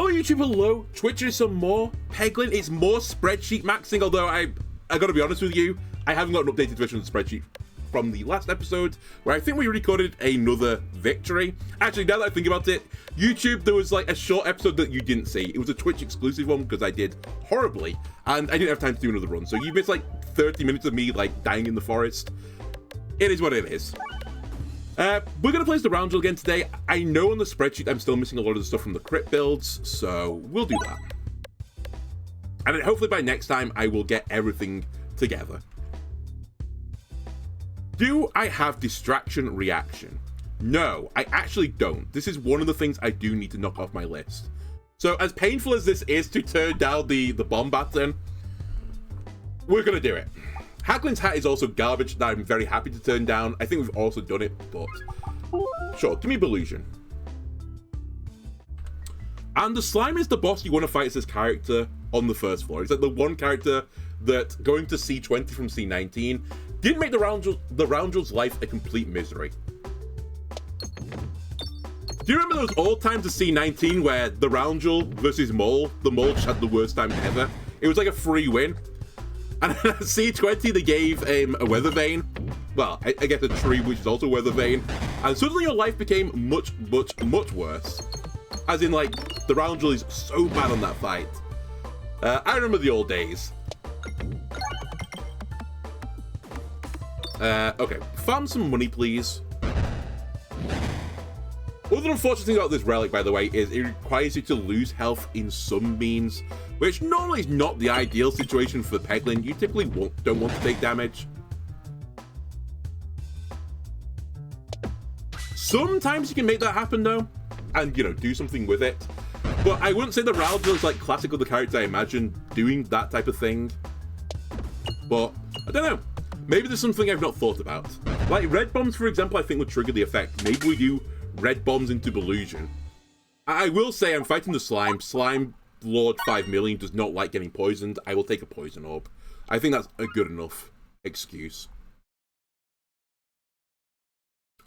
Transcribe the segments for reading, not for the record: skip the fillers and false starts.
Hello YouTube, hello. Twitch is some more. Peglin is more spreadsheet maxing, although I gotta be honest with you, I haven't got an updated version of the spreadsheet from the last episode, where I think we recorded another victory. Actually, now that I think about it, YouTube, there was like a short episode that you didn't see. It was a Twitch exclusive one because I did horribly, and I didn't have time to do another run. So you missed like 30 minutes of me like dying in the forest. It is what it is. We're going to play as the round drill again today. I know on the spreadsheet I'm still missing a lot of the stuff from the crit builds, so we'll do that. And then hopefully by next time I will get everything together. Do I have distraction reaction? No, I actually don't. This is one of the things I do need to knock off my list. So as painful as this is to turn down the bomb button, we're going to do it. Hacklin's hat is also garbage that I'm very happy to turn down. I think we've also done it, but sure, give me ballusion. And the slime is the boss you want to fight as this character on the first floor. It's like the one character that going to C20 from C19 didn't make the round drill's life a complete misery. Do you remember those old times of C19 where the round drill versus Mole, the Mole just had the worst time ever? It was like a free win. And at C20, they gave a weather vane. Well, I guess a tree, which is also a weather vane. And suddenly your life became much, much, much worse. As in, like, the round drill is so bad on that fight. I remember the old days. Okay, farm some money, please. Other unfortunate thing about this relic, by the way, is it requires you to lose health in some means, which normally is not the ideal situation for Peglin. You typically don't want to take damage. Sometimes you can make that happen though, and you know, do something with it. But I wouldn't say the round drill is like classic of the character I imagine doing that type of thing. But I don't know. Maybe there's something I've not thought about. Like red bombs, for example, I think would trigger the effect. Maybe we do red bombs into ballusion. I will say I'm fighting the slime. Slime Lord 5 million does not like getting poisoned. I will take a poison orb. I think that's a good enough excuse.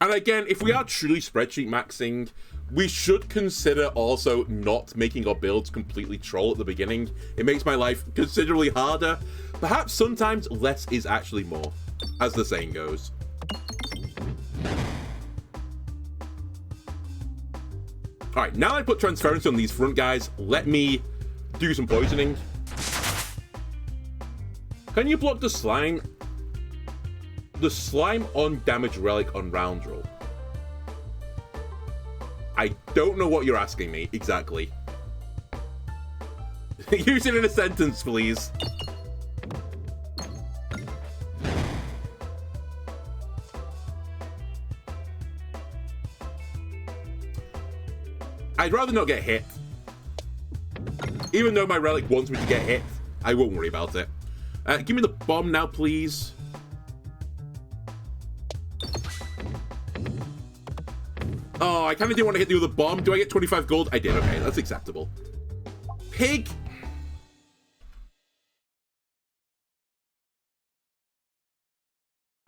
And again, if we are truly spreadsheet maxing, we should consider also not making our builds completely troll at the beginning. It makes my life considerably harder. Perhaps sometimes less is actually more, as the saying goes. Alright, now that I put transparency on these front guys, let me do some poisoning. Can you block the slime? The slime on damage relic on round drill. I don't know what you're asking me, exactly. Use it in a sentence, please. I'd rather not get hit. Even though my relic wants me to get hit, I won't worry about it. Give me the bomb now, please. Oh, I kind of didn't want to hit the other bomb. Do I get 25 gold? I did. Okay, that's acceptable. Pig.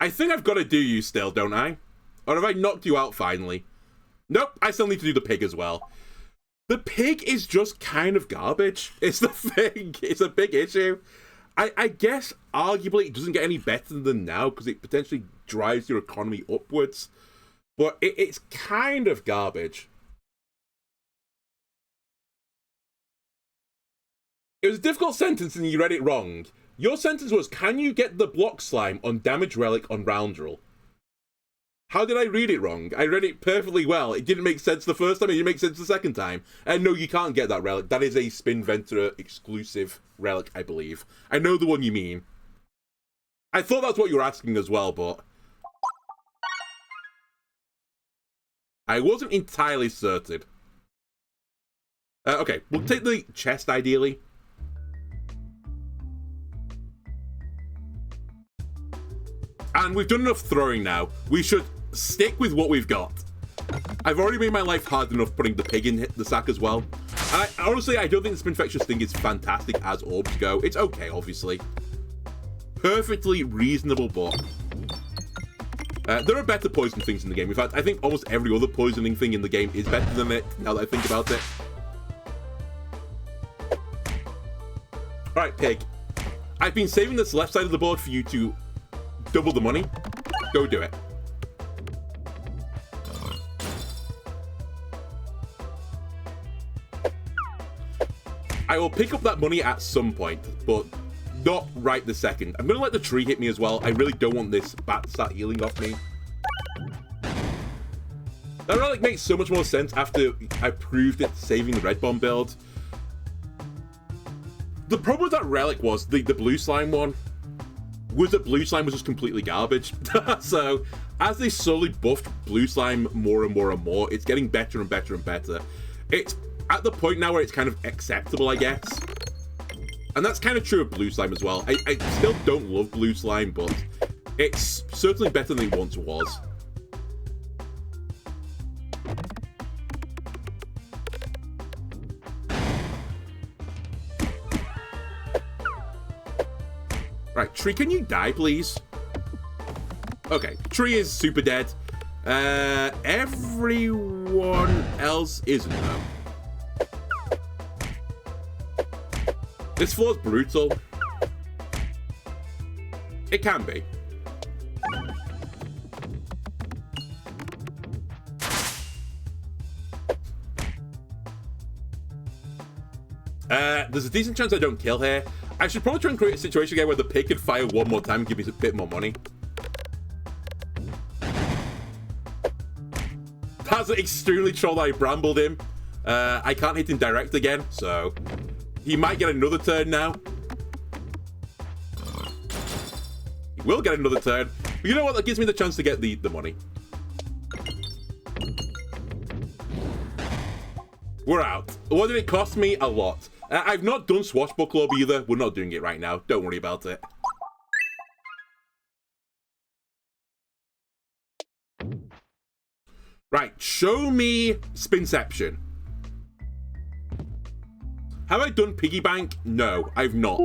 I think I've got to do you still, don't I? Or have I knocked you out finally? Nope, I still need to do the pig as well. The pig is just kind of garbage. It's the thing. It's a big issue. I guess, arguably, it doesn't get any better than now because it potentially drives your economy upwards. But it's kind of garbage. It was a difficult sentence and you read it wrong. Your sentence was, can you get the block slime on damage relic on round drill? How did I read it wrong? I read it perfectly well. It didn't make sense the first time, it didn't make sense the second time. And no, you can't get that relic. That is a Spin Ventura exclusive relic, I believe. I know the one you mean. I thought that's what you were asking as well, but I wasn't entirely certain. Okay, we'll take the chest ideally. And we've done enough throwing now. We should stick with what we've got. I've already made my life hard enough putting the pig in the sack as well. And honestly, I don't think the Spinfectious thing is fantastic as orbs go. It's okay, obviously. Perfectly reasonable, but there are better poison things in the game. In fact, I think almost every other poisoning thing in the game is better than it, now that I think about it. Alright, Pig. I've been saving this left side of the board for you to double the money. Go do it. I will pick up that money at some point, but not right this second. I'm going to let the tree hit me as well. I really don't want this bat to start healing off me. That relic makes so much more sense after I proved it saving the red bomb build. The problem with that relic was, the blue slime one, was that blue slime was just completely garbage. So, as they slowly buffed blue slime more and more and more, it's getting better and better and better. It's at the point now where it's kind of acceptable, I guess. And that's kind of true of blue slime as well. I still don't love blue slime, but it's certainly better than it once was. Right, Tree, can you die, please? Okay, Tree is super dead. Everyone else is no. This floor's brutal. It can be. There's a decent chance I don't kill here. I should probably try and create a situation again where the pig could fire one more time and give me a bit more money. That's extremely troll that I brambled him. I can't hit him direct again, so he might get another turn now. He will get another turn. But you know what? That gives me the chance to get the money. We're out. What did it cost me? A lot. I've not done Swashbuckle either. We're not doing it right now. Don't worry about it. Right, show me Spinception. Have I done Piggy Bank? No, I've not.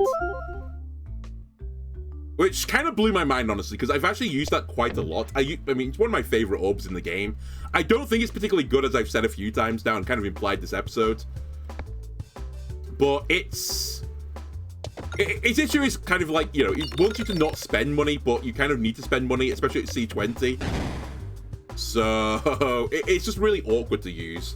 Which kind of blew my mind, honestly, because I've actually used that quite a lot. I mean, it's one of my favorite orbs in the game. I don't think it's particularly good, as I've said a few times now and kind of implied this episode. But its issue is kind of like, you know, it wants you to not spend money, but you kind of need to spend money, especially at C20. So it's just really awkward to use.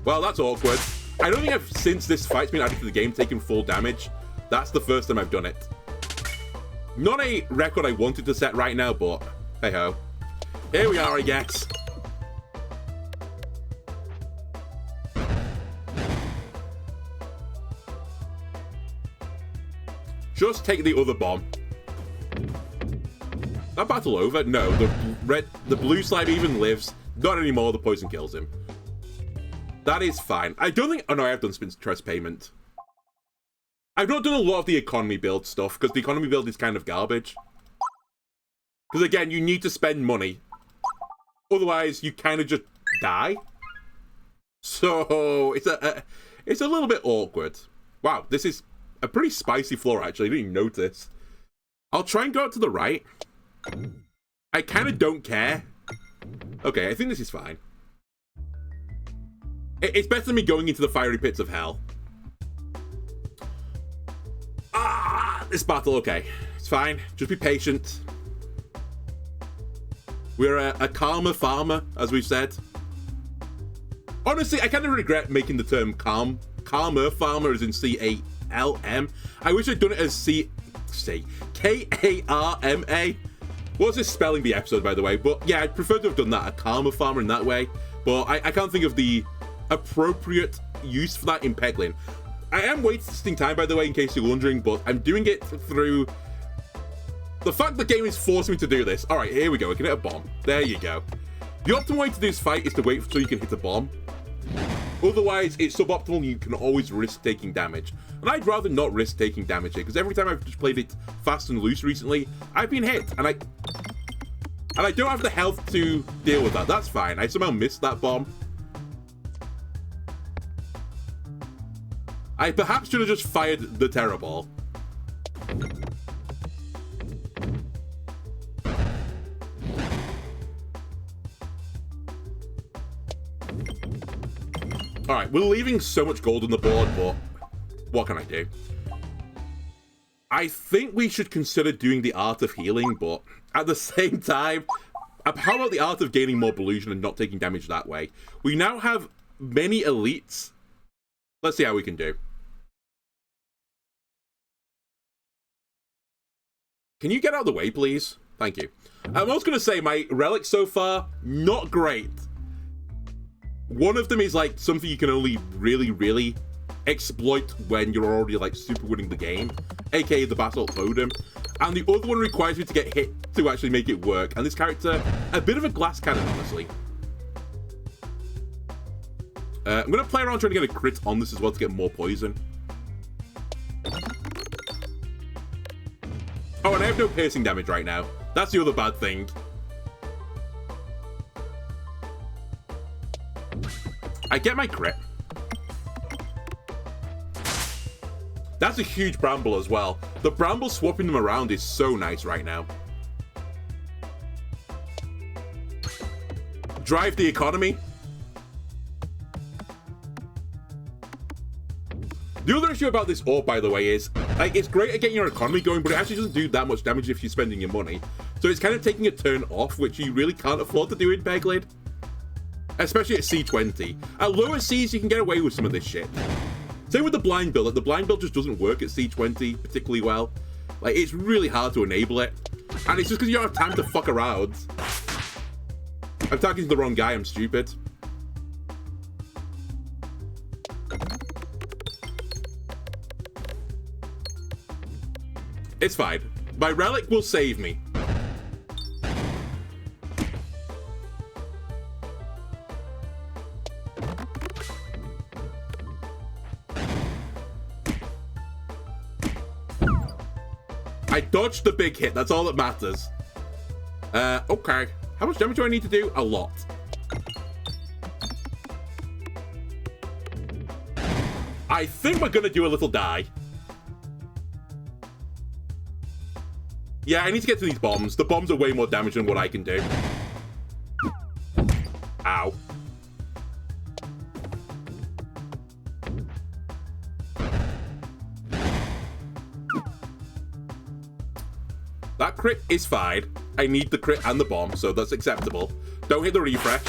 Well, that's awkward. I don't think I've, since this fight's been added to the game, taken full damage. That's the first time I've done it. Not a record I wanted to set right now, but hey-ho. Here we are, I guess. Just take the other bomb. That battle over? No, the blue slime even lives. Not anymore, the poison kills him. That is fine. I don't think... Oh no, I have done Spin Trust Payment. I've not done a lot of the economy build stuff, because the economy build is kind of garbage. Because again, you need to spend money. Otherwise, you kind of just die. So, it's a little bit awkward. Wow, this is a pretty spicy floor, actually. I didn't even notice. I'll try and go out to the right. I kind of don't care. Okay, I think this is fine. It's better than me going into the fiery pits of hell. Ah, this battle, okay. It's fine. Just be patient. We're a calmer farmer, as we've said. Honestly, I kind of regret making the term calmer farmer as in C-A-L-M. I wish I'd done it as K-A-R-M-A. What's this spelling bee episode, by the way? But yeah, I'd prefer to have done that, a calmer farmer in that way. But I can't think of the appropriate use for that in Peglin. I am wasting time, by the way, in case you're wondering, but I'm doing it through the fact the game is forcing me to do this. All right, here we go. We can hit a bomb. There you go. The optimal way to do this fight is to wait until you can hit a bomb. Otherwise, it's suboptimal and you can always risk taking damage. And I'd rather not risk taking damage here, because every time I've just played it fast and loose recently, I've been hit, and I don't have the health to deal with that. That's fine. I somehow missed that bomb. I perhaps should have just fired the Terror Ball. Alright, we're leaving so much gold on the board, but what can I do? I think we should consider doing the Art of Healing, but at the same time, how about the Art of gaining more ballusion and not taking damage that way? We now have many elites. Let's see how we can do. Can you get out of the way, please? Thank you. I was going to say, my relics so far, not great. One of them is like something you can only really exploit when you're already like super winning the game, aka the Basalt Totem. And the other one requires me to get hit to actually make it work. And this character, a bit of a glass cannon, honestly. I'm going to play around trying to get a crit on this as well to get more poison. Oh, and I have no piercing damage right now. That's the other bad thing. I get my crit. That's a huge bramble as well. The bramble swapping them around is so nice right now. Drive the economy. The other issue about this orb, by the way, is like it's great at getting your economy going, but it actually doesn't do that much damage if you're spending your money. So it's kind of taking a turn off, which you really can't afford to do in Peglin. Especially at C20. At lower Cs, you can get away with some of this shit. Same with the blind build. Like, the blind build just doesn't work at C20 particularly well. Like, it's really hard to enable it. And it's just because you don't have time to fuck around. I'm targeting the wrong guy, I'm stupid. It's fine. My relic will save me. I dodged the big hit, that's all that matters. Okay. How much damage do I need to do? A lot. I think we're gonna do a little die. Yeah, I need to get to these bombs. The bombs are way more damage than what I can do. Ow. That crit is fine. I need the crit and the bomb, so that's acceptable. Don't hit the refresh.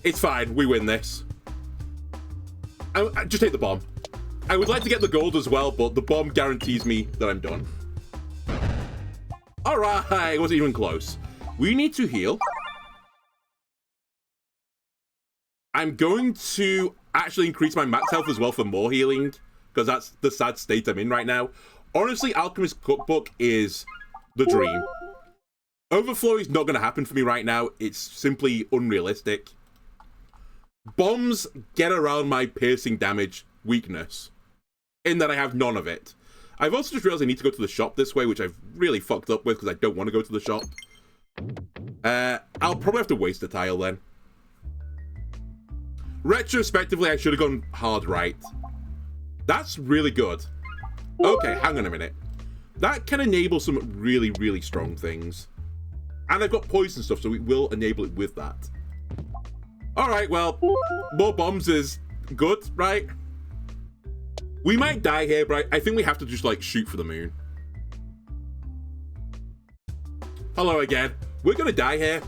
It's fine. We win this. I just hit the bomb. I would like to get the gold as well, but the bomb guarantees me that I'm done. Alright, it wasn't even close. We need to heal. I'm going to actually increase my max health as well for more healing, because that's the sad state I'm in right now. Honestly, Alchemist Cookbook is the dream. Overflow is not going to happen for me right now. It's simply unrealistic. Bombs get around my piercing damage weakness, in that I have none of it. I've also just realized I need to go to the shop this way, which I've really fucked up with because I don't want to go to the shop. I'll probably have to waste a tile then. Retrospectively, I should have gone hard right. That's really good. Okay, hang on a minute. That can enable some really strong things. And I've got poison stuff, so it will enable it with that. Alright, well, more bombs is good, right? We might die here, but I think we have to just, like, shoot for the moon. Hello again. We're gonna die here.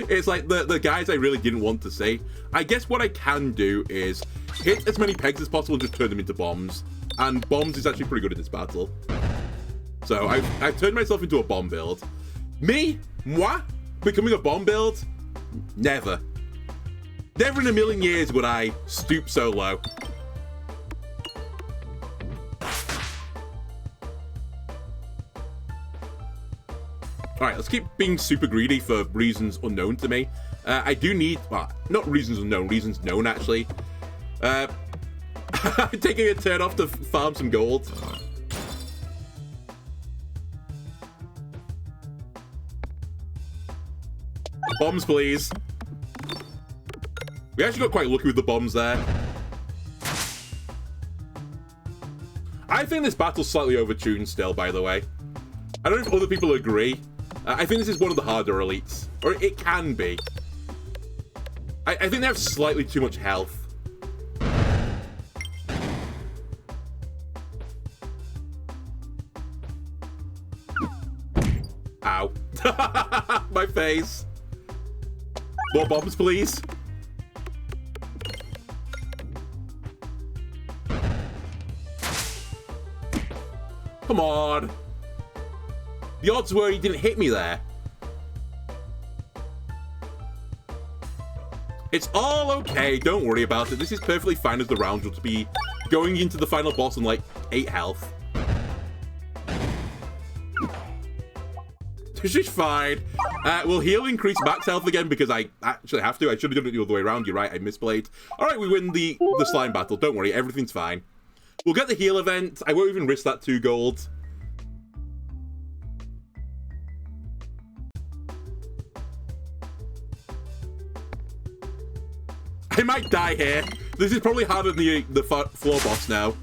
It's like the guys I really didn't want to say. I guess what I can do is hit as many pegs as possible and just turn them into bombs. And bombs is actually pretty good in this battle. So I've turned myself into a bomb build. Me? Moi? Becoming a bomb build? Never. Never in a million years would I stoop so low. Alright, let's keep being super greedy for reasons unknown to me. I do need... well, not reasons unknown, reasons known, actually. Taking a turn off to farm some gold. Bombs, please. We actually got quite lucky with the bombs there. I think this battle's slightly overtuned still, by the way. I don't know if other people agree. I think this is one of the harder elites. Or it can be. I think they have slightly too much health. Ow. My face. More bombs, please. Come on. The odds were he didn't hit me there. It's all okay. Don't worry about it. This is perfectly fine as the round will to be going into the final boss on like 8 health. This is fine. Will heal increase max health again because I actually have to. I should have done it the other way around. You're right. I misplayed. All right, we win the slime battle. Don't worry. Everything's fine. We'll get the heal event. I won't even risk that 2 gold. I might die here. This is probably harder than the floor boss now.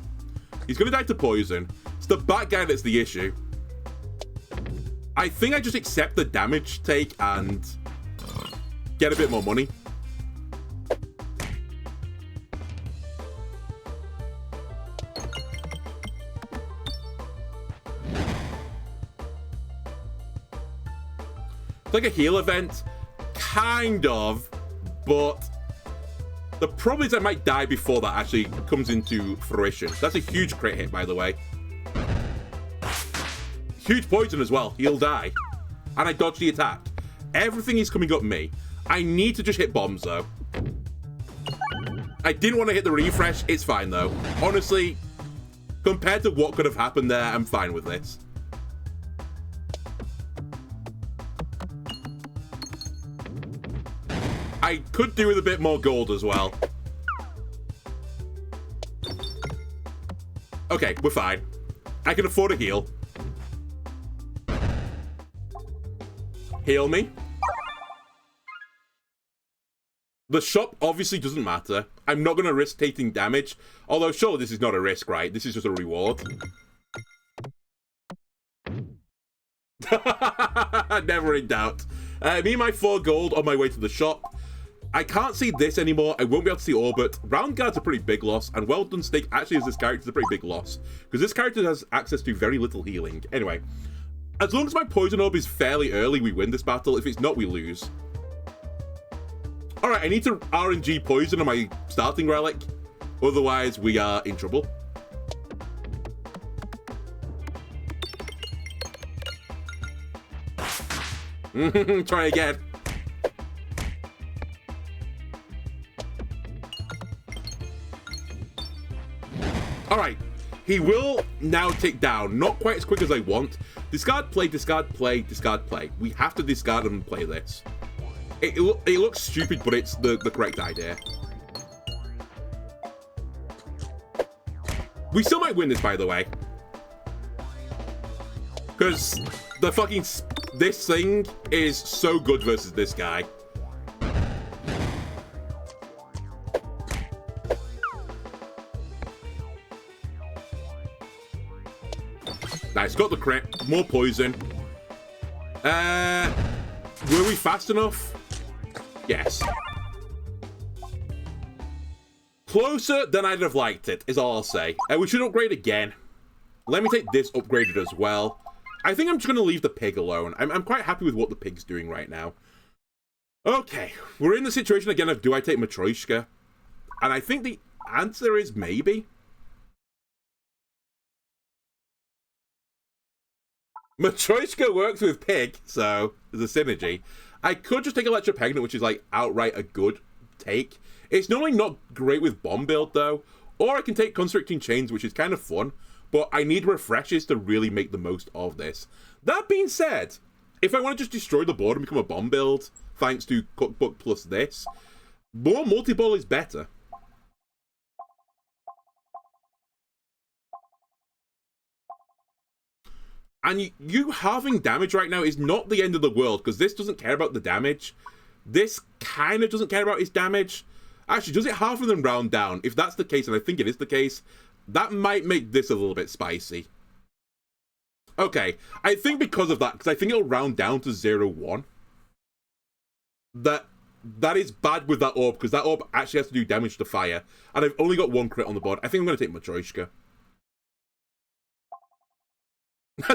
He's going to die to poison. It's the bat guy that's the issue. I think I just accept the damage take and get a bit more money. It's like a heal event. Kind of. But the problem is I might die before that actually comes into fruition. That's a huge crit hit, by the way. Huge poison as well. He'll die. And I dodged the attack. Everything is coming up me. I need to just hit bombs, though. I didn't want to hit the refresh. It's fine, though. Honestly, compared to what could have happened there, I'm fine with this. I could do with a bit more gold as well. Okay, we're fine. I can afford a heal. Heal me. The shop obviously doesn't matter. I'm not going to risk taking damage. Although, sure, this is not a risk, right? This is just a reward. Never in doubt. Me and my 4 gold on my way to the shop. I can't see this anymore. I won't be able to see Orbit. Round Guard's a pretty big loss, and Well Done Steak actually as this character is a pretty big loss. Because this character has access to very little healing. Anyway, as long as my Poison Orb is fairly early, we win this battle. If it's not, we lose. Alright, I need to RNG Poison on my starting relic. Otherwise, we are in trouble. Try again. Alright, he will now tick down. Not quite as quick as I want. Discard, play, discard, play, discard, play. We have to discard and play this. It looks stupid, but it's the correct idea. We still might win this, by the way. Because the fucking... This thing is so good versus this guy. Nice, got the crit. More poison. Were we fast enough? Yes. Closer than I'd have liked it, is all I'll say. We should upgrade again. Let me take this upgraded as well. I think I'm just going to leave the pig alone. I'm quite happy with what the pig's doing right now. Okay, we're in the situation again of do I take Matryoshka? And I think the answer is maybe. Matryoshka works with pig, so there's a synergy. I could just take Electro Peglin, which is like outright a good take. It's normally not great with bomb build though. Or I can take Constricting Chains, which is kind of fun. But I need refreshes to really make the most of this. That being said, if I want to just destroy the board and become a bomb build, thanks to Cookbook plus this, more multi-ball is better. And you halving damage right now is not the end of the world, because this doesn't care about the damage. This kind of doesn't care about its damage. Actually, does it half and then round down? If that's the case, and I think it is the case, that might make this a little bit spicy. Okay, I think because of that, because I think it'll round down to 0-1, that that is bad with that orb, because that orb actually has to do damage to fire. And I've only got one crit on the board. I think I'm going to take Matryoshka.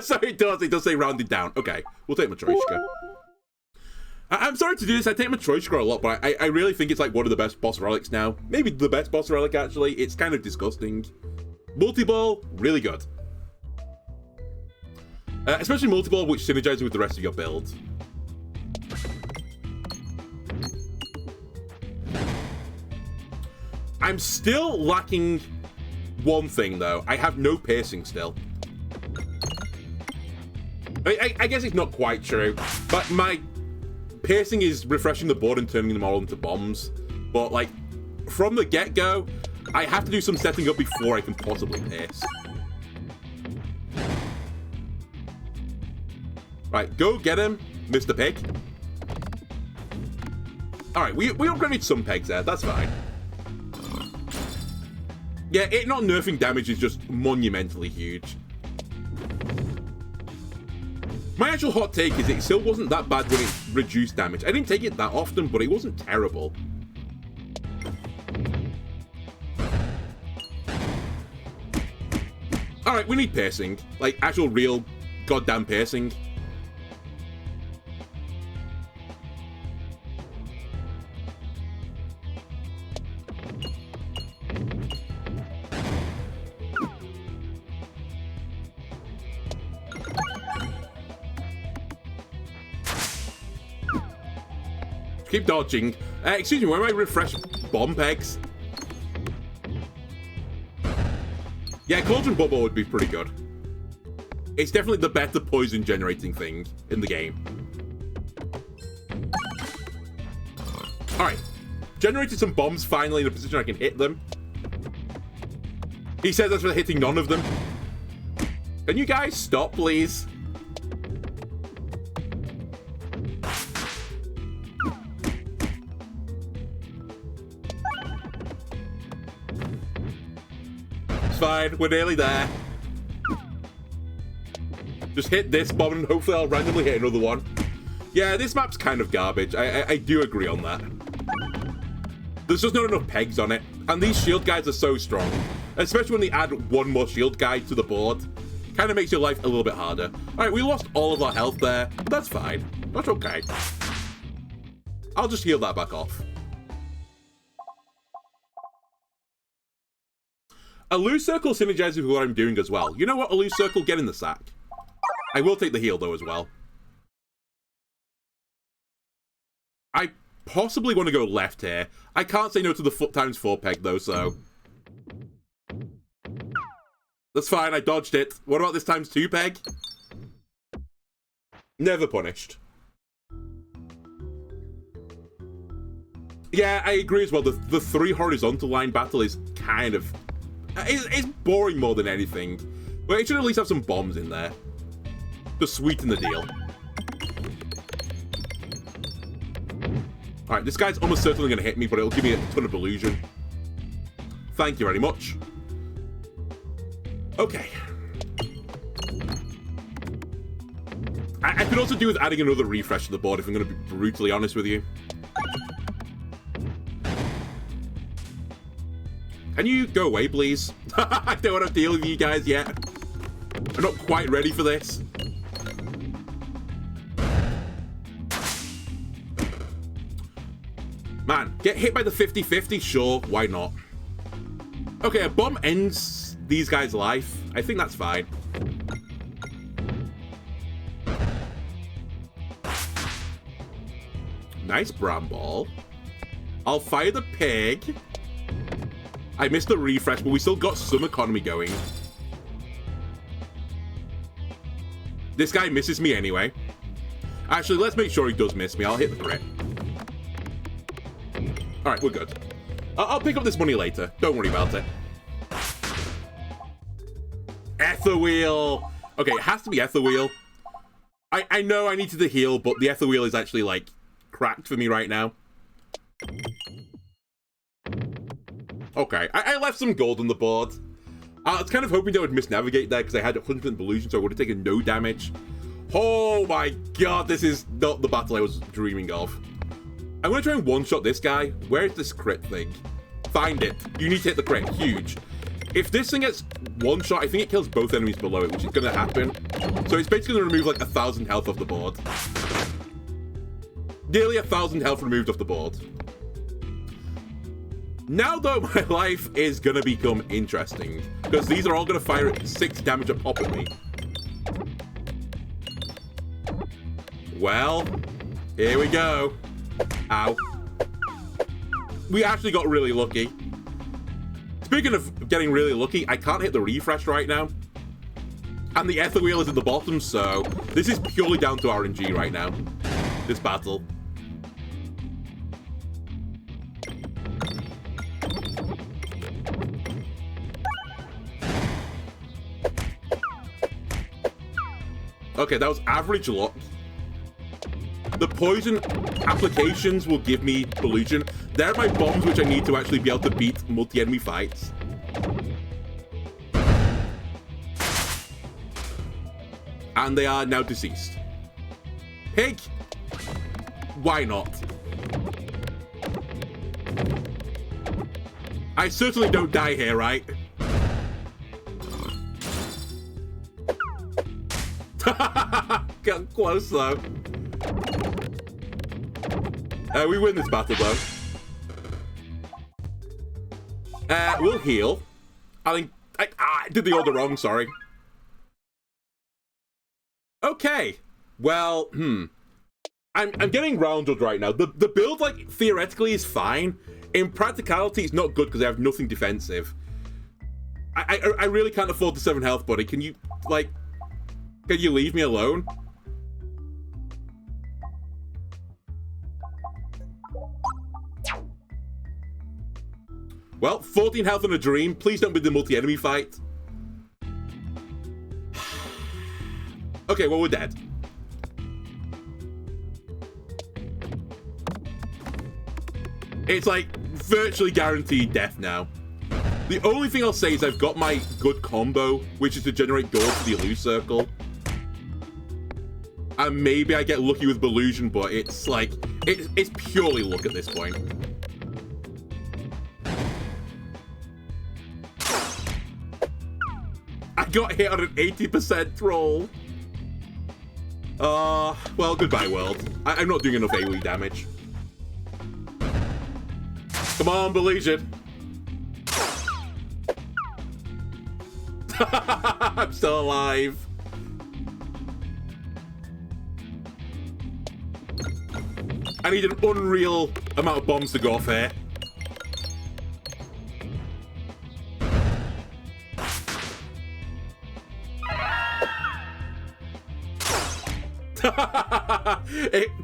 Sorry, it does say rounded down. Okay, we'll take Matryoshka. I'm sorry to do this, I take Matryoshka a lot, but I really think it's like one of the best boss relics now. Maybe the best boss relic, actually. It's kind of disgusting. Multi-ball, really good. Especially multi-ball, which synergizes with the rest of your build. I'm still lacking one thing, though. I have no piercing still. I guess it's not quite true, but my piercing is refreshing the board and turning them all into bombs. But, like, from the get-go, I have to do some setting up before I can possibly pierce. Right, go get him, Mr. Pig. Alright, we upgraded some pegs there, that's fine. Yeah, it not nerfing damage is just monumentally huge. My actual hot take is it still wasn't that bad when it reduced damage. I didn't take it that often, but it wasn't terrible. Alright, we need piercing. Like, actual real goddamn piercing. Keep dodging. Excuse me, where am I refresh bomb pegs? Yeah, Cauldron Bubble would be pretty good. It's definitely the better poison generating thing in the game. Alright. Generated some bombs finally in a position I can hit them. He says that's for hitting none of them. Can you guys stop, please? Fine, we're nearly there. Just hit this bomb and hopefully I'll randomly hit another one. Yeah, this map's kind of garbage. I do agree on that. There's just not enough pegs on it. And these shield guides are so strong. Especially when they add one more shield guide to the board. Kind of makes your life a little bit harder. Alright, we lost all of our health there. That's fine. That's okay. I'll just heal that back off. A loose circle synergizes with what I'm doing as well. You know what? A loose circle, get in the sack. I will take the heal, though, as well. I possibly want to go left here. I can't say no to the foot times 4 peg, though, so... That's fine, I dodged it. What about this times 2 peg? Never punished. Yeah, I agree as well. The 3 horizontal line battle is kind of... It's boring more than anything. But it should at least have some bombs in there. To sweeten the deal. Alright, this guy's almost certainly going to hit me, but it'll give me a ton of ballusion. Thank you very much. Okay. I could also do with adding another refresh to the board if I'm going to be brutally honest with you. Can you go away, please? I don't want to deal with you guys yet. I'm not quite ready for this. Man, get hit by the 50-50? Sure, why not? Okay, a bomb ends these guys' life. I think that's fine. Nice bramble. I'll fire the pig. I missed the refresh, but we still got some economy going. This guy misses me anyway. Actually, let's make sure he does miss me. I'll hit the crit. Alright, we're good. I'll pick up this money later. Don't worry about it. Ether wheel. Okay, it has to be ether wheel. I know I needed to heal, but the ether wheel is actually, like, cracked for me right now. Okay, I left some gold on the board. I was kind of hoping they would misnavigate there because I had 100% ballusion, so I would have taken no damage. Oh my god, this is not the battle I was dreaming of. I'm going to try and one-shot this guy. Where is this crit thing? Find it. You need to hit the crit. Huge. If this thing gets one shot, I think it kills both enemies below it, which is going to happen. So it's basically going to remove like 1,000 health off the board. Nearly 1,000 health removed off the board. Now, though, my life is going to become interesting, because these are all going to fire 6 damage a pop at me. Well, here we go. Ow. We actually got really lucky. Speaking of getting really lucky, I can't hit the refresh right now. And the ether wheel is at the bottom, so this is purely down to RNG right now. This battle. Okay, that was average luck. The poison applications will give me ballusion. They're my bombs, which I need to actually be able to beat multi-enemy fights. And they are now deceased. Pig! Why not? I certainly don't die here, right? Got close, though. We win this battle, though. We'll heal. I think I did the order wrong, sorry. Okay. Well, I'm getting rounded right now. The build, like, theoretically is fine. In practicality, it's not good because I have nothing defensive. I really can't afford the 7 health, buddy. Can you, like, can you leave me alone? Well, 14 health in a dream. Please don't be the multi-enemy fight. Okay, well, we're dead. It's like virtually guaranteed death now. The only thing I'll say is I've got my good combo, which is to generate gold for the Illuse Circle. And maybe I get lucky with ballusion, but it's like, it's purely luck at this point. I got hit on an 80% roll. Well, goodbye, world. I'm not doing enough AoE damage. Come on, ballusion. I'm still alive. I need an unreal amount of bombs to go off here.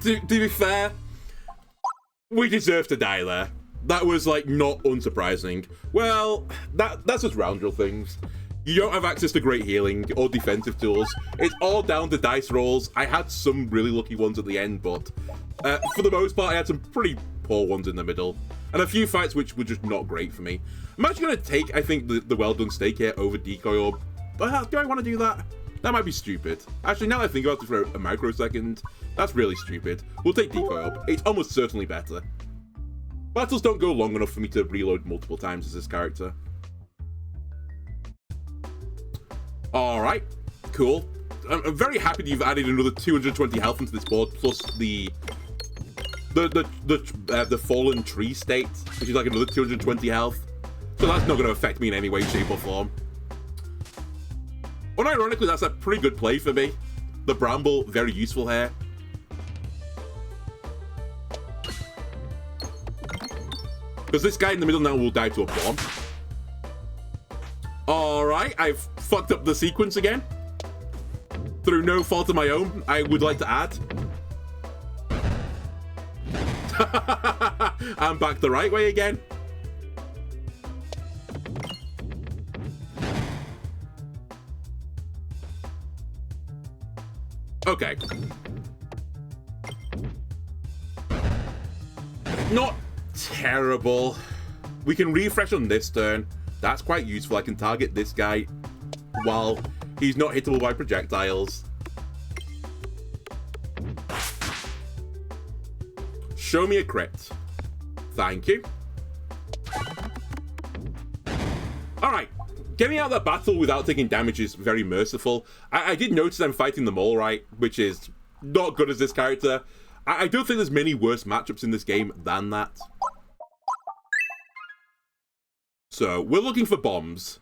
To be fair, we deserve to die there. That was, like, not unsurprising. Well, that's just roundrill things. You don't have access to great healing or defensive tools. It's all down to dice rolls. I had some really lucky ones at the end, but for the most part, I had some pretty poor ones in the middle. And a few fights which were just not great for me. I'm actually going to take, I think, the well-done steak here over decoy orb. But do I want to do that? That might be stupid. Actually, now that I think about it for a microsecond, that's really stupid. We'll take decoy orb. It's almost certainly better. Battles don't go long enough for me to reload multiple times as this character. Alright, cool. I'm very happy that you've added another 220 health into this board, plus the fallen tree state, which is like another 220 health. So that's not going to affect me in any way, shape, or form. Unironically, that's a pretty good play for me. The bramble, very useful here. Because this guy in the middle now will die to a bomb. Alright, I've fucked up the sequence again. Through no fault of my own, I would like to add. I'm back the right way again. Okay. Not terrible. We can refresh on this turn. That's quite useful. I can target this guy while he's not hittable by projectiles. Show me a crit. Thank you. Alright. Getting out of that battle without taking damage is very merciful. I did notice I'm fighting them all right, which is not good as this character. I don't think there's many worse matchups in this game than that. So, we're looking for bombs.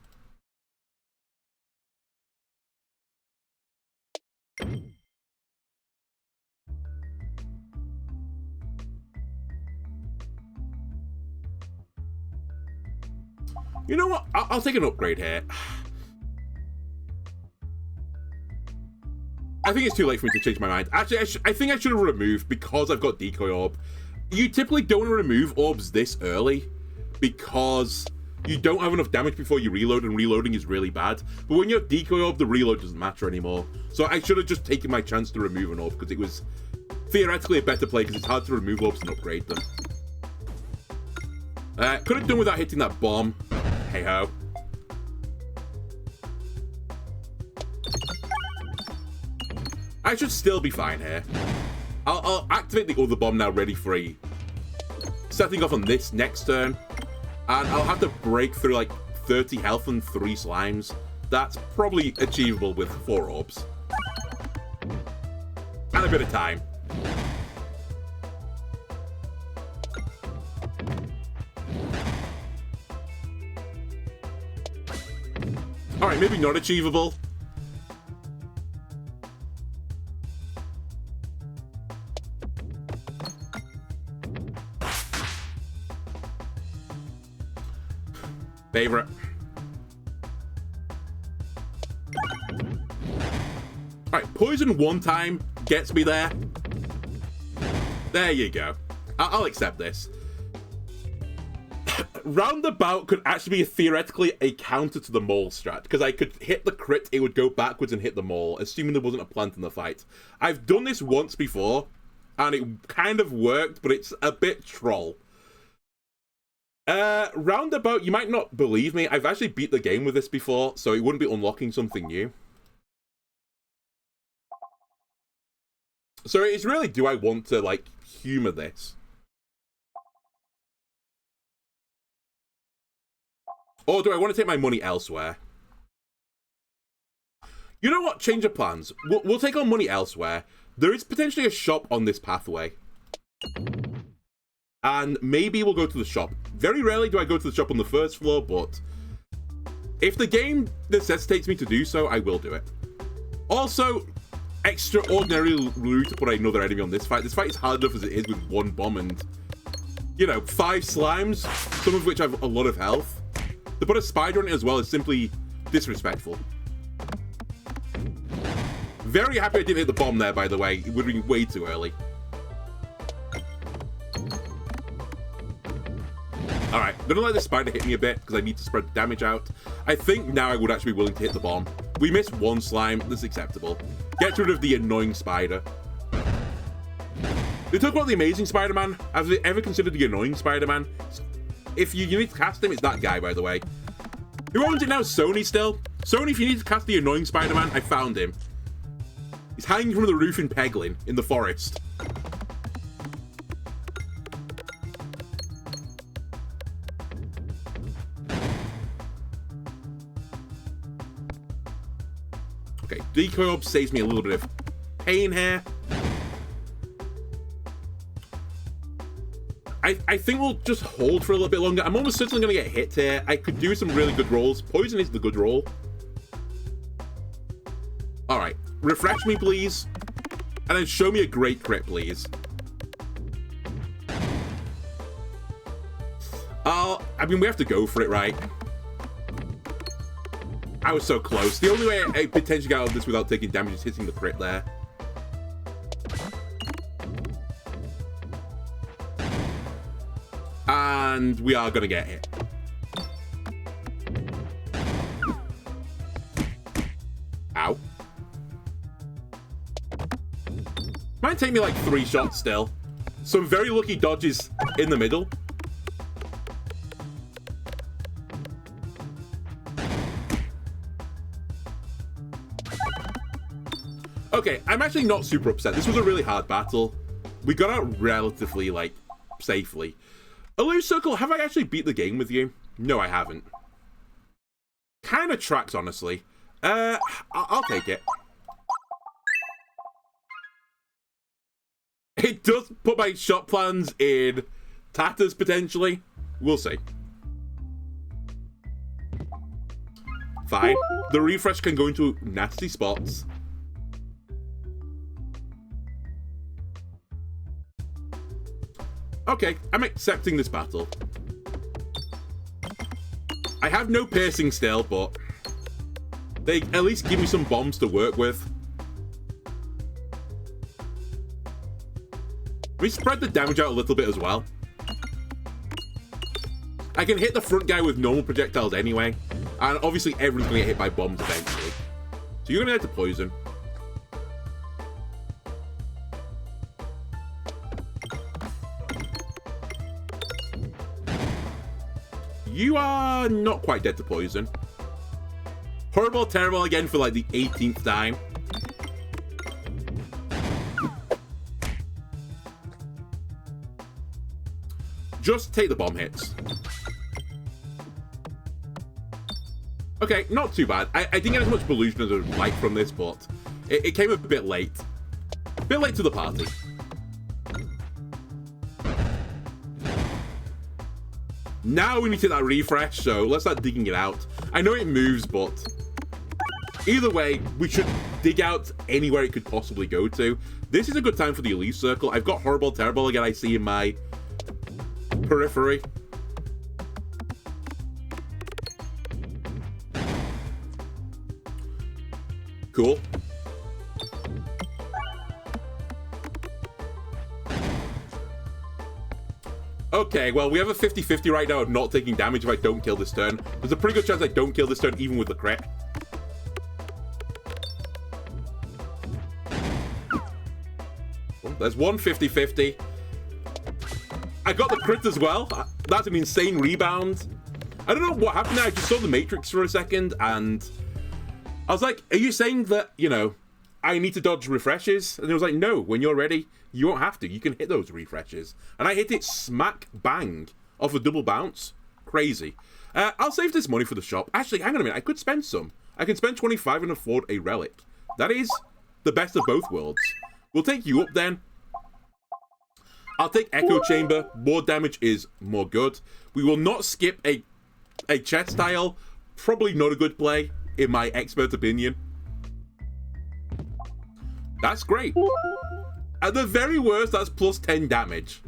You know what? I'll take an upgrade here. I think it's too late for me to change my mind. Actually, I think I should have removed because I've got Decoy Orb. You typically don't want to remove orbs this early because you don't have enough damage before you reload, and reloading is really bad. But when you have Decoy Orb, the reload doesn't matter anymore. So I should have just taken my chance to remove an orb because it was theoretically a better play because it's hard to remove orbs and upgrade them. Could have done without hitting that bomb. Hey-ho. I should still be fine here. I'll activate the other bomb now, ready for a setting off on this next turn. And I'll have to break through like 30 health and 3 slimes. That's probably achievable with 4 orbs. And a bit of time. Alright, maybe not achievable. Favorite. Alright, poison one time gets me there. There you go. I'll accept this. Roundabout could actually be theoretically a counter to the mole strat, because I could hit the crit, it would go backwards and hit the mole, assuming there wasn't a plant in the fight. I've done this once before, and it kind of worked, but it's a bit troll. Roundabout, you might not believe me, I've actually beat the game with this before, so it wouldn't be unlocking something new. So it's really, do I want to, like, humor this? Or do I want to take my money elsewhere? You know what? Change of plans. We'll take our money elsewhere. There is potentially a shop on this pathway. And maybe we'll go to the shop. Very rarely do I go to the shop on the first floor, but if the game necessitates me to do so, I will do it. Also, extraordinary rude to put another enemy on this fight. This fight is hard enough as it is with one bomb and, you know, 5 slimes, some of which have a lot of health. To put a spider on it as well is simply disrespectful. Very happy I didn't hit the bomb there, by the way. It would have been way too early. Alright, I'm gonna let this spider hit me a bit because I need to spread the damage out. I think now I would actually be willing to hit the bomb. We missed 1 slime, that's acceptable. Get rid of the annoying spider. They talk about the amazing Spider-Man. Have they ever considered the annoying Spider-Man? If you need to cast him, it's that guy, by the way. Who owns it now? Sony still? Sony, if you need to cast the annoying Spider-Man, I found him. He's hanging from the roof in Peglin, in the forest. Okay, Decoy Orb saves me a little bit of pain here. I think we'll just hold for a little bit longer. I'm almost certainly going to get hit here. I could do some really good rolls. Poison is the good roll. Alright. Refresh me, please. And then show me a great crit, please. I mean, we have to go for it, right? I was so close. The only way I potentially got out of this without taking damage is hitting the crit there. And we are going to get hit. Ow. Might take me like 3 shots still. Some very lucky dodges in the middle. Okay, I'm actually not super upset. This was a really hard battle. We got out relatively, like, safely. Illusion Circle, have I actually beat the game with you? No, I haven't. Kind of tracks, honestly. I'll take it. It does put my shop plans in tatters, potentially. We'll see. Fine. The refresh can go into nasty spots. Okay, I'm accepting this battle. I have no piercing still, but they at least give me some bombs to work with. We spread the damage out a little bit as well. I can hit the front guy with normal projectiles anyway, and obviously everyone's going to get hit by bombs eventually. So you're going to get to poison. You are not quite dead to poison. Horrible, terrible again for like the 18th time. Just take the bomb hits. Okay, not too bad. I didn't get as much ballusion as I would like from this, but it came a bit late. A bit late to the party. Now we need to get that refresh, so let's start digging it out. I know it moves, but either way, we should dig out anywhere it could possibly go to. This is a good time for the Elite Circle. I've got Horrible, Terrible again, I see in my periphery. Cool. Okay, well, we have a 50-50 right now of not taking damage if I don't kill this turn. There's a pretty good chance I don't kill this turn, even with the crit. Well, there's one 50-50. I got the crit as well. That's an insane rebound. I don't know what happened there. I just saw the Matrix for a second, and I was like, are you saying that, you know, I need to dodge refreshes? And it was like, no, when you're ready, you won't have to. You can hit those refreshes. And I hit it smack bang off a double bounce. Crazy. I'll save this money for the shop. Actually, hang on a minute. I could spend some. I can spend 25 and afford a relic. That is the best of both worlds. We'll take you up then. I'll take Echo Chamber. More damage is more good. We will not skip a chest tile. Probably not a good play, in my expert opinion. That's great. At the very worst, that's plus 10 damage.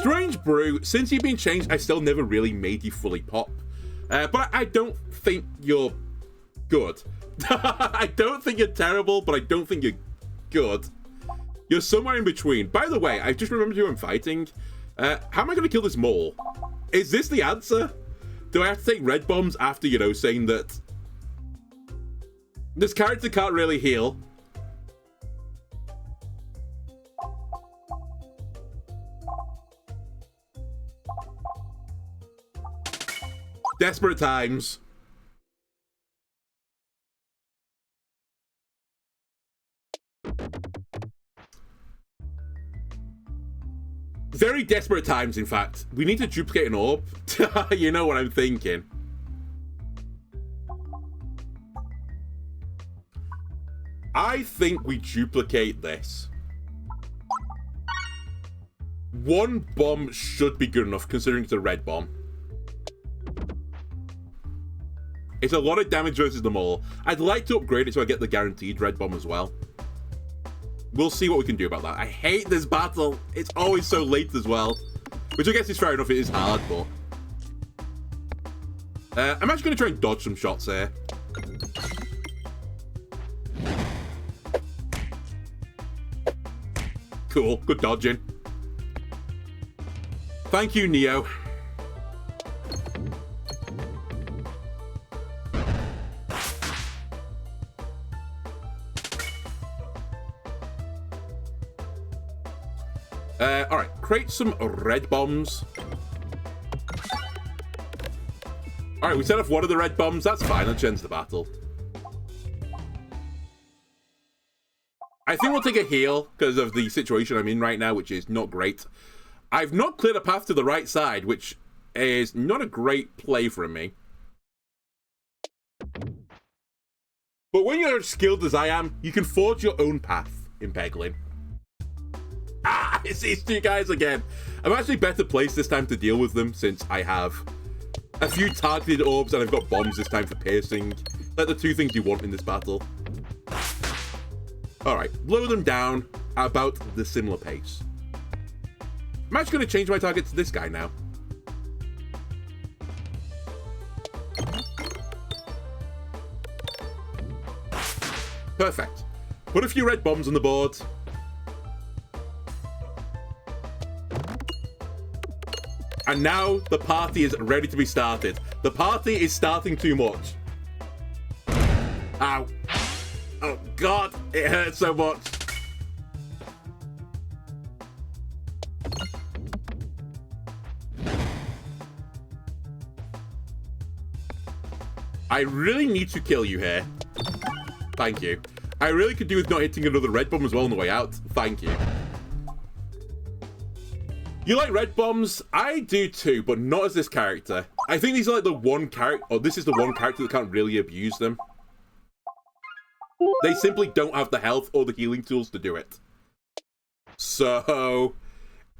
Strange Brew, since you've been changed, I still never really made you fully pop. But I don't think you're good. I don't think you're terrible, but I don't think you're good. You're somewhere in between. By the way, I just remembered who I'm fighting. How am I going to kill this mole? Is this the answer? Do I have to take red bombs after, you know, saying that this character can't really heal? Desperate times. Very desperate times, in fact. We need to duplicate an orb. You know what I'm thinking. I think we duplicate this. One bomb should be good enough, considering it's a red bomb. It's a lot of damage versus them all. I'd like to upgrade it so I get the guaranteed red bomb as well. We'll see what we can do about that. I hate this battle. It's always so late as well. Which I guess is fair enough. It is hard, but I'm actually going to try and dodge some shots here. Cool. Good dodging. Thank you, Neo. Alright, create some red bombs. Alright, we set off one of the red bombs. That's fine. That ends the battle. I think we'll take a heal because of the situation I'm in right now, which is not great. I've not cleared a path to the right side, which is not a great play from me. But when you're as skilled as I am, you can forge your own path in Peglin. Ah, it's these two guys again. I'm actually better placed this time to deal with them since I have a few targeted orbs and I've got bombs this time for piercing. Like the two things you want in this battle. Alright, blow them down at about the similar pace. I'm actually going to change my target to this guy now. Perfect. Put a few red bombs on the board. And now the party is ready to be started. The party is starting too much. Ow. Oh god, it hurts so much. I really need to kill you here. Thank you. I really could do with not hitting another red bomb as well on the way out. Thank you. You like red bombs? I do too, but not as this character. I think these are like the one character, or this is the one character that can't really abuse them. They simply don't have the health or the healing tools to do it. So,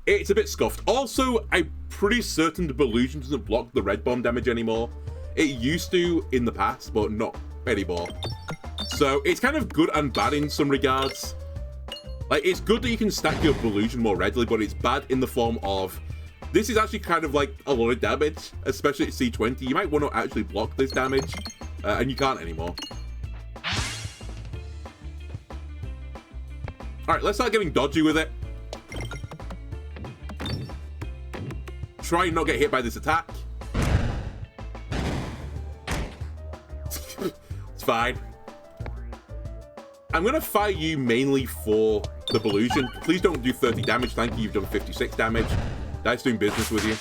it's a bit scuffed. Also, I'm pretty certain the ballusion doesn't block the red bomb damage anymore. It used to in the past, but not anymore. So, it's kind of good and bad in some regards. Like, it's good that you can stack your ballusion more readily, but it's bad in the form of... This is actually kind of like a lot of damage, especially at C20. You might want to actually block this damage, and you can't anymore. Alright, let's start getting dodgy with it. Try and not get hit by this attack. It's fine. I'm going to fire you mainly for the ballusion. Please don't do 30 damage. Thank you. You've done 56 damage. Dice doing business with you.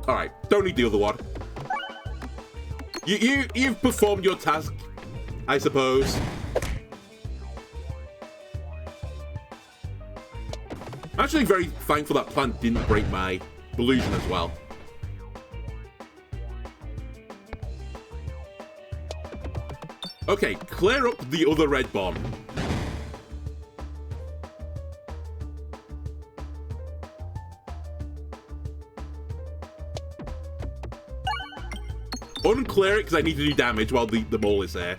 Alright, don't need the other one. You've performed your task, I suppose. I'm actually very thankful that plant didn't break my ballusion as well. Okay, clear up the other red bomb. Unclear it because I need to do damage while the mole is there.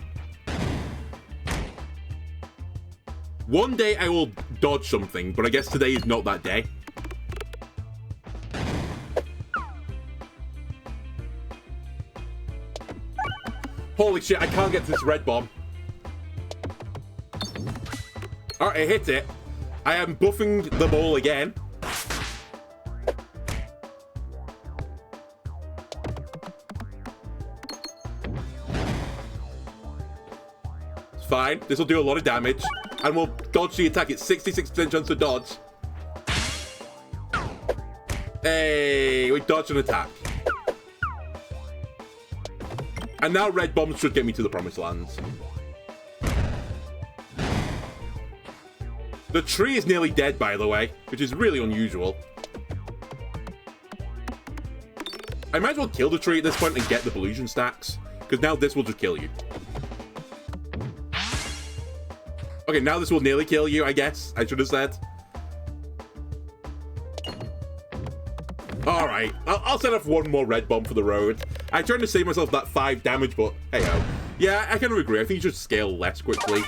One day I will dodge something, but I guess today is not that day. Holy shit, I can't get to this red bomb. Alright, I hit it. I am buffing the mole again. It's fine. This will do a lot of damage. And we'll dodge the attack. It's 66% chance to dodge. Hey, we dodged an attack. And now red bombs should get me to the promised lands. The tree is nearly dead, by the way, which is really unusual. I might as well kill the tree at this point and get the ballusion stacks, because now this will just kill you. Okay, now this will nearly kill you, I guess. I should have said. Alright, I'll set off one more red bomb for the road. I tried to save myself that 5 damage, but hey-ho. Yeah, I kind of agree. I think you should scale less quickly.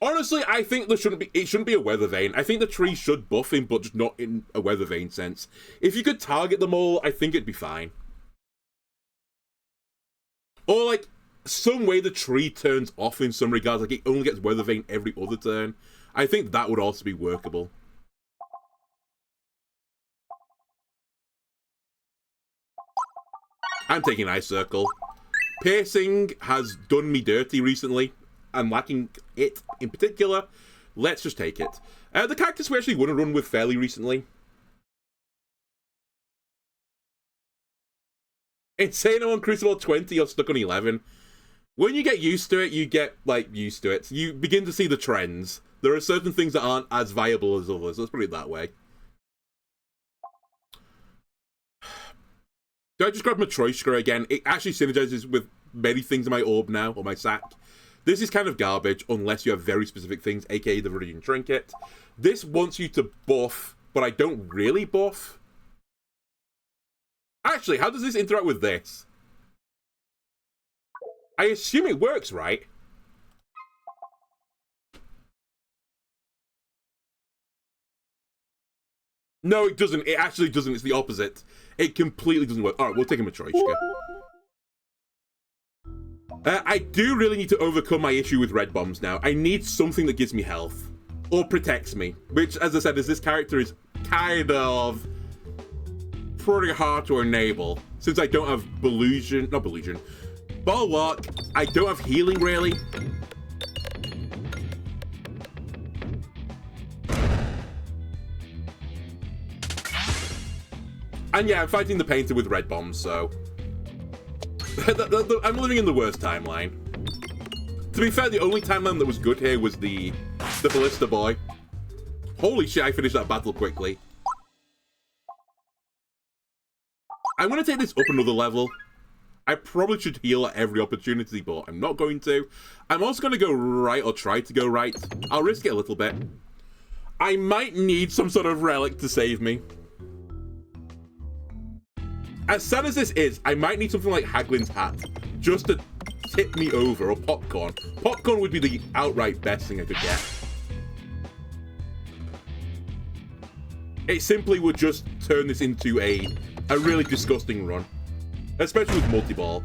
Honestly, I think it shouldn't be a weather vane. I think the tree should buff him, but just not in a weather vane sense. If you could target them all, I think it'd be fine. Or, like, some way the tree turns off in some regards. Like, it only gets weather vane every other turn. I think that would also be workable. I'm taking Ice Circle. Piercing has done me dirty recently. I'm lacking it in particular. Let's just take it. The characters we actually want to run with fairly recently. Insane on Crucible 20, you're stuck on 11. When you get used to it, you get, like, used to it. You begin to see the trends. There are certain things that aren't as viable as others. Let's put it that way. Do I just grab Matryoshka again? It actually synergizes with many things in my orb now, or my sack. This is kind of garbage, unless you have very specific things, aka the Viridian Trinket. This wants you to buff, but I don't really buff. Actually, how does this interact with this? I assume it works, right? No, it doesn't. It actually doesn't. It's the opposite. It completely doesn't work. Alright, we'll take a Matryoshka. I do really need to overcome my issue with red bombs now. I need something that gives me health. Or protects me. Which, as I said, as this character is kind of pretty hard to enable. Since I don't have ballusion. Not ballusion. Bulwark. I don't have healing, really. And yeah, I'm fighting the painter with red bombs, so... I'm living in the worst timeline. To be fair, the only timeline that was good here was the Ballista Boy. Holy shit, I finished that battle quickly. I'm going to take this up another level. I probably should heal at every opportunity, but I'm not going to. I'm also going to go right, or try to go right. I'll risk it a little bit. I might need some sort of relic to save me. As sad as this is, I might need something like Haglin's hat, just to tip me over, or popcorn. Popcorn would be the outright best thing I could get. It simply would just turn this into a really disgusting run. Especially with multi-ball.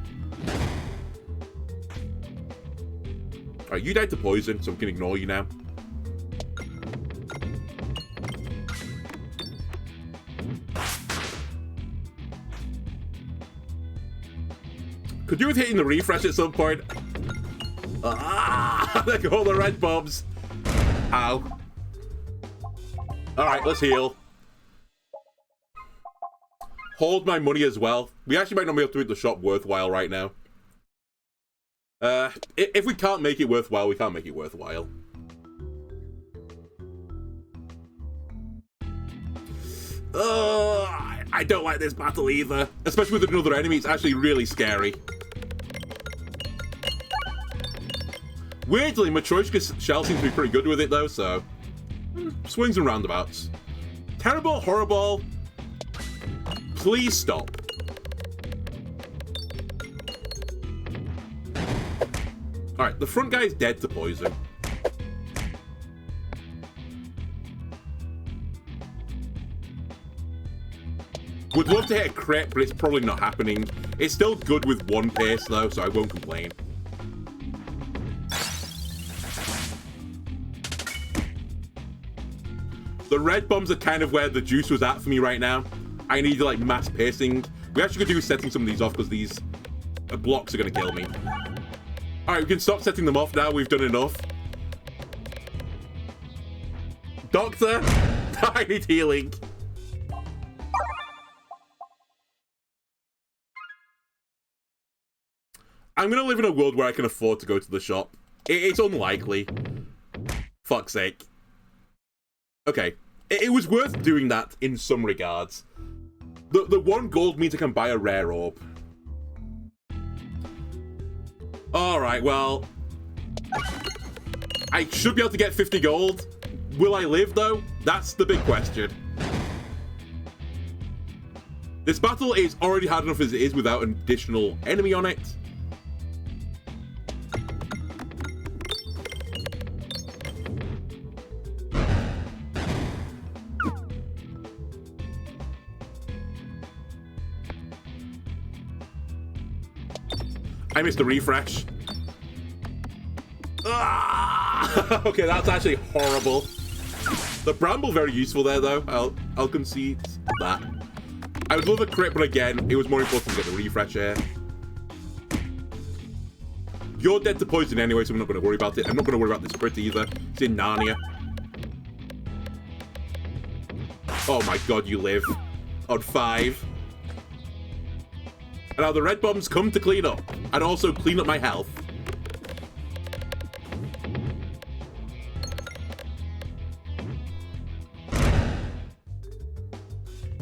Alright, you died to poison, so we can ignore you now. Could do with hitting the refresh at some point. Ah! There go all the red bombs. Ow. Alright, let's heal. Hold my money as well. We actually might not be able to make the shop worthwhile right now. If we can't make it worthwhile, we can't make it worthwhile. I don't like this battle either. Especially with another enemy, it's actually really scary. Weirdly, Matryoshka's shell seems to be pretty good with it though, so... swings and roundabouts. Terrible, horrible. Please stop. Alright, the front guy's dead to poison. Would love to hit a crit, but it's probably not happening. It's still good with one pace though, so I won't complain. The red bombs are kind of where the juice was at for me right now. I need like mass pacing. We actually could do setting some of these off because these blocks are going to kill me. Alright, we can stop setting them off now. We've done enough. Doctor! I need healing. I'm going to live in a world where I can afford to go to the shop. It's unlikely. Fuck's sake. Okay. It was worth doing that in some regards. The 1 gold means I can buy a rare orb. Alright, well... I should be able to get 50 gold. Will I live, though? That's the big question. This battle is already hard enough as it is without an additional enemy on it. I missed a refresh. Ah! Okay, that's actually horrible. The bramble very useful there, though. I'll concede that. I would love a crit, but again, it was more important to get the refresh here. You're dead to poison anyway, so I'm not going to worry about it. I'm not going to worry about this crit either. It's in Narnia. Oh my god, you live. On 5. And now the red bombs come to clean up. And also clean up my health.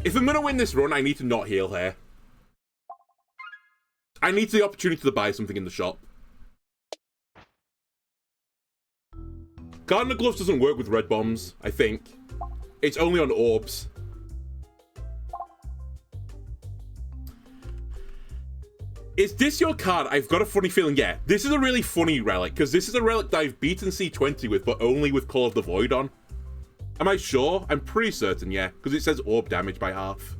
If I'm going to win this run, I need to not heal here. I need the opportunity to buy something in the shop. Gardener Gloves doesn't work with red bombs, I think. It's only on orbs. Is this your card? I've got a funny feeling, yeah. This is a really funny relic, because this is a relic that I've beaten C20 with, but only with Call of the Void on. Am I sure? I'm pretty certain, yeah, because it says orb damage by half.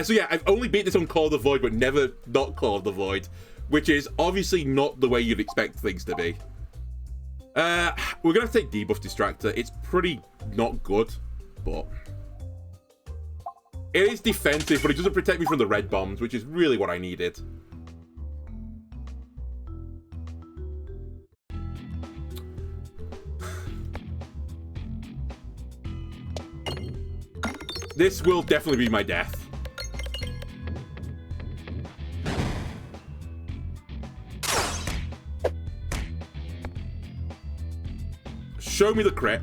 So yeah, I've only beat this on Call of the Void, but never not Call of the Void, which is obviously not the way you'd expect things to be. We're going to have to take Debuff Distractor. It's pretty not good, but... It is defensive, but it doesn't protect me from the red bombs, which is really what I needed. This will definitely be my death. Show me the crit.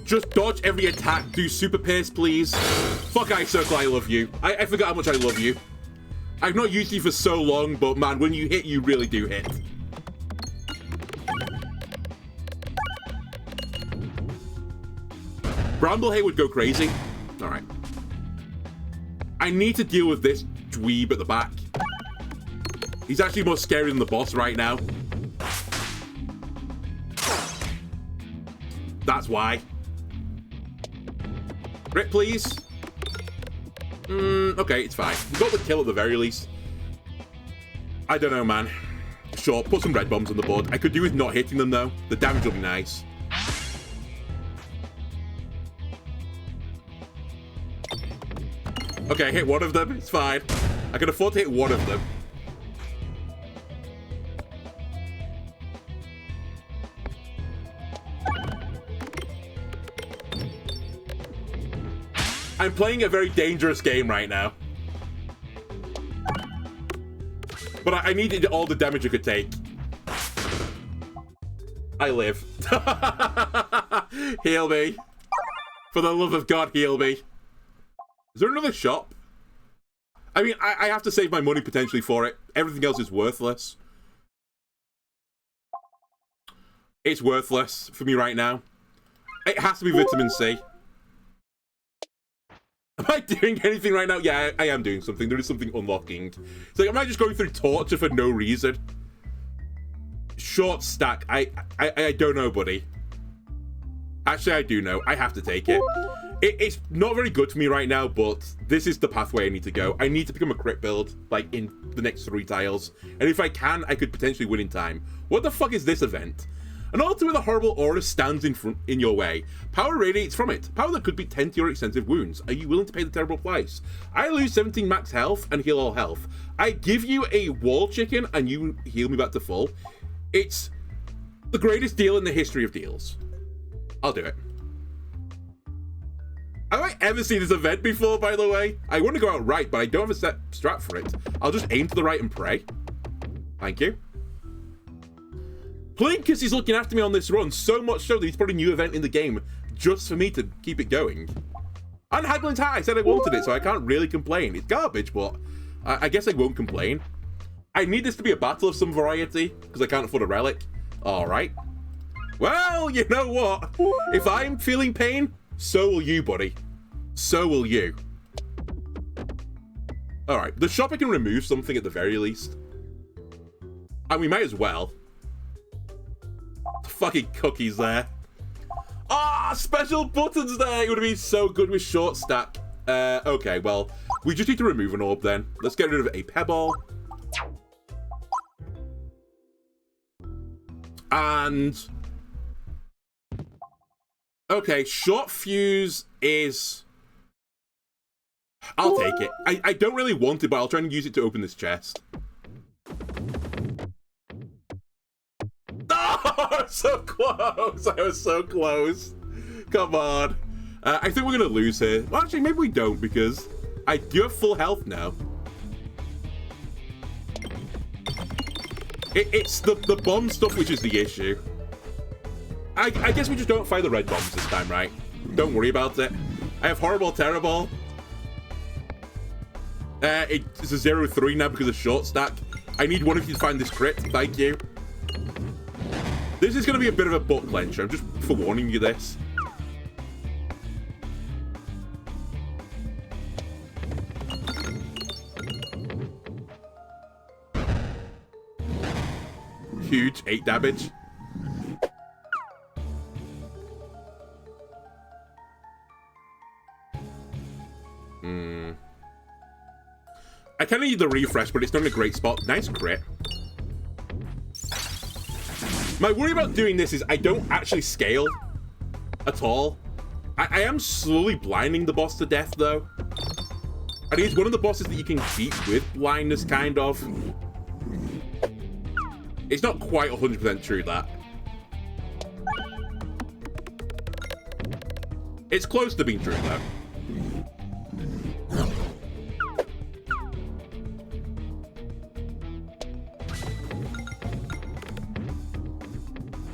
Just dodge every attack. Do super pierce, please. Fuck Ice Circle, I love you. I forgot how much I love you. I've not used you for so long, but man, when you hit, you really do hit. Bramblehay would go crazy. Alright. I need to deal with this dweeb at the back. He's actually more scary than the boss right now. That's why. Crit, please. Okay, it's fine. We got the kill at the very least. I don't know, man. Sure, put some red bombs on the board. I could do with not hitting them, though. The damage will be nice. Okay, hit one of them. It's fine. I can afford to hit one of them. I'm playing a very dangerous game right now. But I needed all the damage I could take. I live. Heal me. For the love of God, heal me. Is there another shop? I mean, I have to save my money potentially for it. Everything else is worthless. It's worthless for me right now. It has to be vitamin C. Am I doing anything right now? Yeah, I am doing something. There is something unlocking. It's like, am I just going through torture for no reason? Short stack. I don't know, buddy. Actually, I do know. I have to take it. It's not very good for me right now, but this is the pathway I need to go. I need to become a crit build, like, in the next 3 tiles. And if I can, I could potentially win in time. What the fuck is this event? An altar with a horrible aura stands in your way. Power radiates from it. Power that could be 10 to your extensive wounds. Are you willing to pay the terrible price? I lose 17 max health and heal all health. I give you a wall chicken and you heal me back to full. It's the greatest deal in the history of deals. I'll do it. Have I ever seen this event before, by the way? I want to go out right, but I don't have a set strat for it. I'll just aim to the right and pray. Thank you. Plinkus is looking after me on this run, so much so that he's put a new event in the game just for me to keep it going. And Haglin's hat, I said I wanted it, so I can't really complain. It's garbage, but I guess I won't complain. I need this to be a battle of some variety, because I can't afford a relic. Alright. Well, you know what? If I'm feeling pain, so will you, buddy. So will you. Alright, the shop I can remove something at the very least. And we might as well. Fucking cookies there. Ah, special buttons there. It would have been so good with short stack. Okay, well, we just need to remove an orb then. Let's get rid of a pebble. And... okay, short fuse is... I'll take it. I don't really want it, but I'll try and use it to open this chest. Oh, so close. I was so close. Come on. I think we're going to lose here. Well, actually, maybe we don't, because I do have full health now. It's the bomb stuff which is the issue. I guess we just don't fire the red bombs this time, right? Don't worry about it. I have horrible, terrible. It's a 0-3 now because of short stack. I need one of you to find this crit. Thank you. This is going to be a bit of a butt clencher. I'm just forewarning you this. Huge 8 damage. I kind of need the refresh, but it's not in a great spot. Nice crit. My worry about doing this is I don't actually scale at all. I am slowly blinding the boss to death, though. And he's one of the bosses that you can beat with blindness, kind of. It's not quite 100% true, that. It's close to being true, though.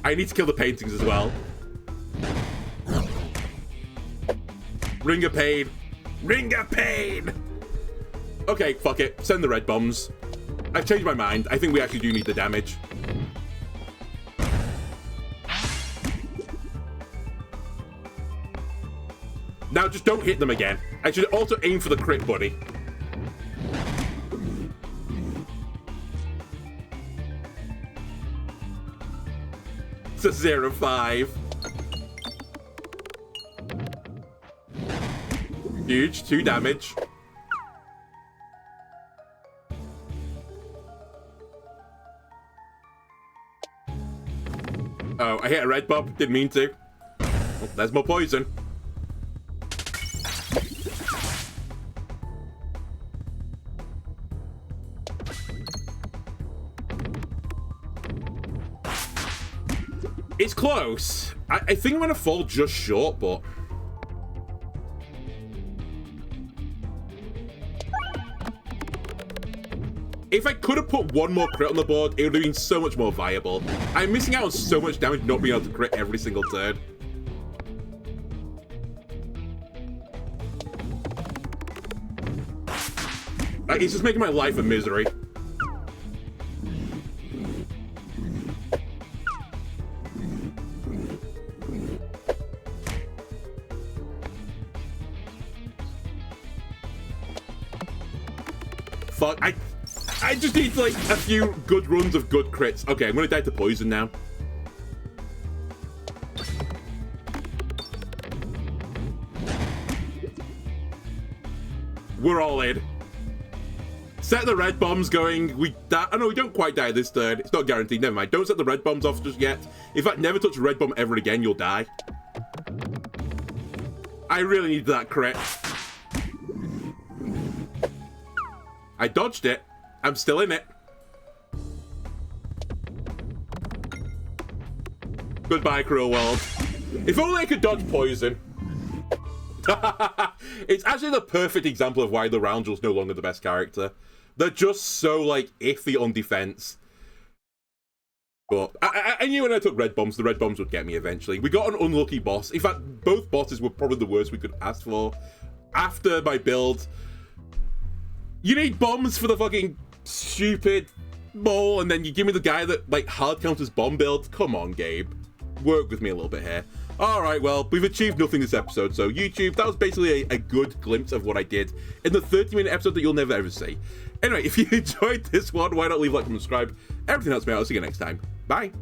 I need to kill the paintings as well. Ring of Pain. Ring of Pain! Okay, fuck it. Send the red bombs. I've changed my mind. I think we actually do need the damage. Now just don't hit them again. I should also aim for the crit, buddy. It's a 0-5. Huge, 2 damage. Oh, I hit a red bomb. Didn't mean to. Oh, there's more poison. It's close. I think I'm going to fall just short, but... If I could have put one more crit on the board, it would have been so much more viable. I'm missing out on so much damage not being able to crit every single turn. Like, it's just making my life a misery. Fuck, I just need, like, a few good runs of good crits. Okay, I'm gonna die to poison now. We're all in. Set the red bombs going. We die. Oh no, we don't quite die this turn. It's not guaranteed. Never mind. Don't set the red bombs off just yet. In fact, never touch a red bomb ever again. You'll die. I really need that crit. I dodged it. I'm still in it. Goodbye, cruel world. If only I could dodge poison. It's actually the perfect example of why the Roundrel's no longer the best character. They're just so, like, iffy on defense. But I knew when I took red bombs, the red bombs would get me eventually. We got an unlucky boss. In fact, both bosses were probably the worst we could ask for. After my build, you need bombs for the fucking stupid mole, and then you give me the guy that, like, hard counters bomb builds. Come on, Gabe. Work with me a little bit here. Alright, well, we've achieved nothing this episode, so YouTube, that was basically a good glimpse of what I did in the 30-minute episode that you'll never ever see. Anyway, if you enjoyed this one, why not leave a like and subscribe? Everything else, mate. I'll see you next time. Bye.